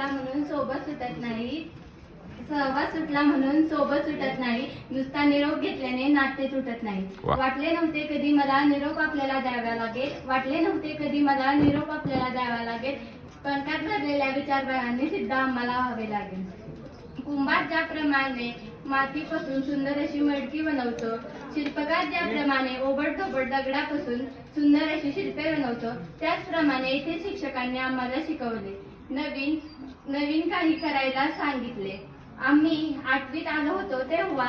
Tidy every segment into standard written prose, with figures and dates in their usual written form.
सुटला म्हणून सोबत सुटत नाही, सहवास सुटला म्हणून सोबत सुटत नाही, नुसता निरोप घेतल्याने नाते तुटत नाही. वाटले नव्हते कधी मला निरोप आपल्याला द्यावा लागेल, वाटले नव्हते कधी मला निरोप आपल्याला द्यावा लागेल, कणकात भरलेल्या विचारबळांनी सिद्ध आम्हाला व्हावे लागेल. कुंभार ज्याप्रमाणे मातीपासून सुंदर अशी मडकी बनवतो, शिल्पकार ज्याप्रमाणे ओबडधोबड दगडापासून सुंदर अशी शिल्पे बनवतो, त्याचप्रमाणे इथे शिक्षकांनी आम्हाला शिकवले, नवीन काही करायला सांगितले. आम्ही 8वीत आलो होतो तेव्हा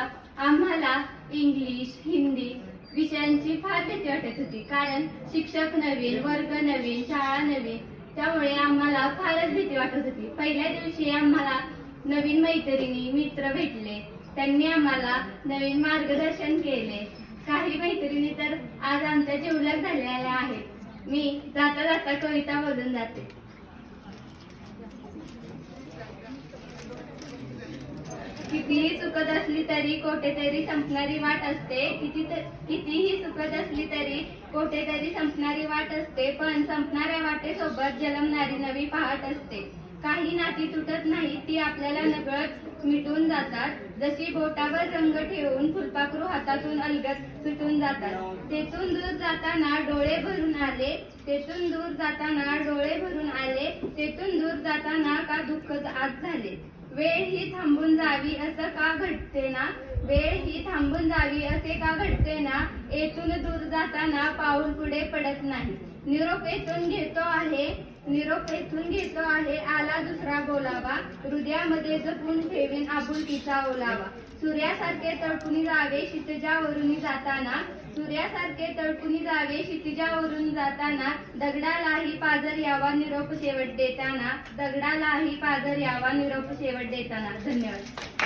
आम्हाला इंग्लिश, हिंदी विषयांची फार भीती वाटत होती, कारण शिक्षक नवीन, वर्ग नवीन, शाळा नवीन, त्यामुळे आम्हाला फारच भीती वाटत होती. पहिल्या दिवशी आम्हाला नवीन मैत्रिणी, मित्र भेटले, त्यांनी आम्हाला नवीन मार्गदर्शन केले. काही मैत्रिणी तर आज आमच्या जिवलग झालेल्या आहेत. मी जाता जाता कविता बोलून जाते. कितीही चुकत असली तरी कोठेतरी संपणारी वाट असते, कितीही चुकत असली तरी कोठेतरी संपणारी वाट असते, पण संपणाऱ्या वाटेसोबत जन्मणारी नवी पहाट असते. काही नाती तुटत नाही, ती आपल्याला नकळत मिटून जातात, जशी बोटावर रंग ठेवून फुलपाखरू हातातून अलगद सुटून जातात. तेथून दूर जाताना डोळे भरून आले, तेथून दूर जाताना डोळे भरून आले, तेथून दूर जाताना का दुःख आज झाले. वेळ ही थांबून जावी असं का घडते ना, वेळ ही थांबून जावी असे का घडते ना, येथून दूर जाताना पाऊल पुढे पडत नाही. निरोप येथून घेतो आहे, आला दुसरा बोलावा, हृदयामध्ये जपून ठेवीन आपुलकीचा ओलावा. सूर्यासारखे तळपुनी जावे क्षितिजावरून जाताना, सूर्यासारखे तळपुनी जावे क्षितिजावरून जाताना, दगडालाही पाजर यावा निरोप शेवट देताना, दगडालाही पाजर यावा निरोप शेवट देताना. धन्यवाद.